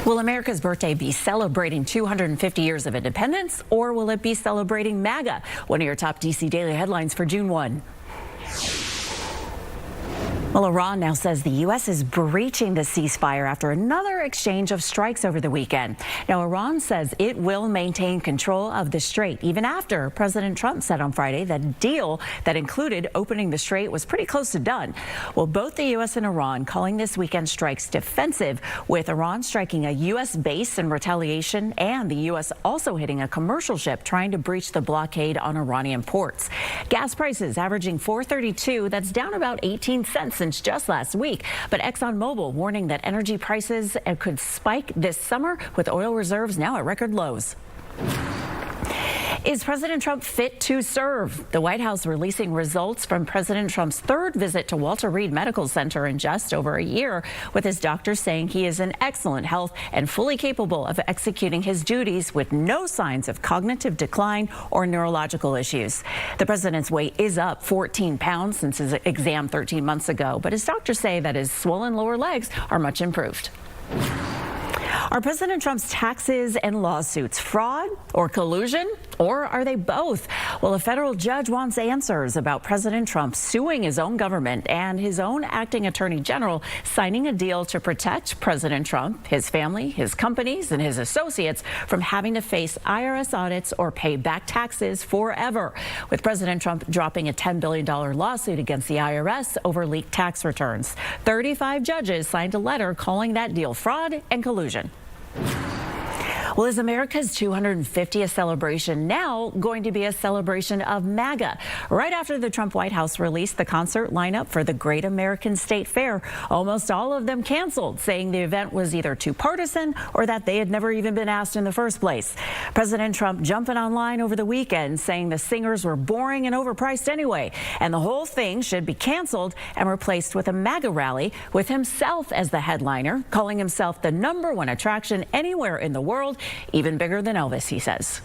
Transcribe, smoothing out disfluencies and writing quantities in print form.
Will America's birthday be celebrating 250 years of independence, or will it be celebrating MAGA? One of your top DC Daily headlines for June 1. Well, Iran now says the U.S. is breaching the ceasefire after another exchange of strikes over the weekend. Now, Iran says it will maintain control of the strait, even after President Trump said on Friday that a deal that included opening the strait was pretty close to done. Well, both the U.S. and Iran calling this weekend's strikes defensive, with Iran striking a U.S. base in retaliation and the U.S. also hitting a commercial ship trying to breach the blockade on Iranian ports. Gas prices averaging $4.32. That's down about 18 cents since just last week. But ExxonMobil warning that energy prices could spike this summer, with oil reserves now at record lows. Is President Trump fit to serve? The White House releasing results from President Trump's third visit to Walter Reed Medical Center in just over a year, with his doctors saying he is in excellent health and fully capable of executing his duties with no signs of cognitive decline or neurological issues. The president's weight is up 14 pounds since his exam 13 months ago, but his doctors say that his swollen lower legs are much improved. Are President Trump's taxes and lawsuits fraud or collusion, or are they both? Well, a federal judge wants answers about President Trump suing his own government and his own acting attorney general signing a deal to protect President Trump, his family, his companies, and his associates from having to face IRS audits or pay back taxes forever, with President Trump dropping a $10 billion lawsuit against the IRS over leaked tax returns. 35 judges signed a letter calling that deal fraud and collusion. Well, is America's 250th celebration now going to be a celebration of MAGA? Right after the Trump White House released the concert lineup for the Great American State Fair, almost all of them canceled, saying the event was either too partisan or that they had never even been asked in the first place. President Trump jumping online over the weekend, saying the singers were boring and overpriced anyway, and the whole thing should be canceled and replaced with a MAGA rally with himself as the headliner, calling himself the #1 attraction anywhere in the world. Even bigger than Elvis, he says.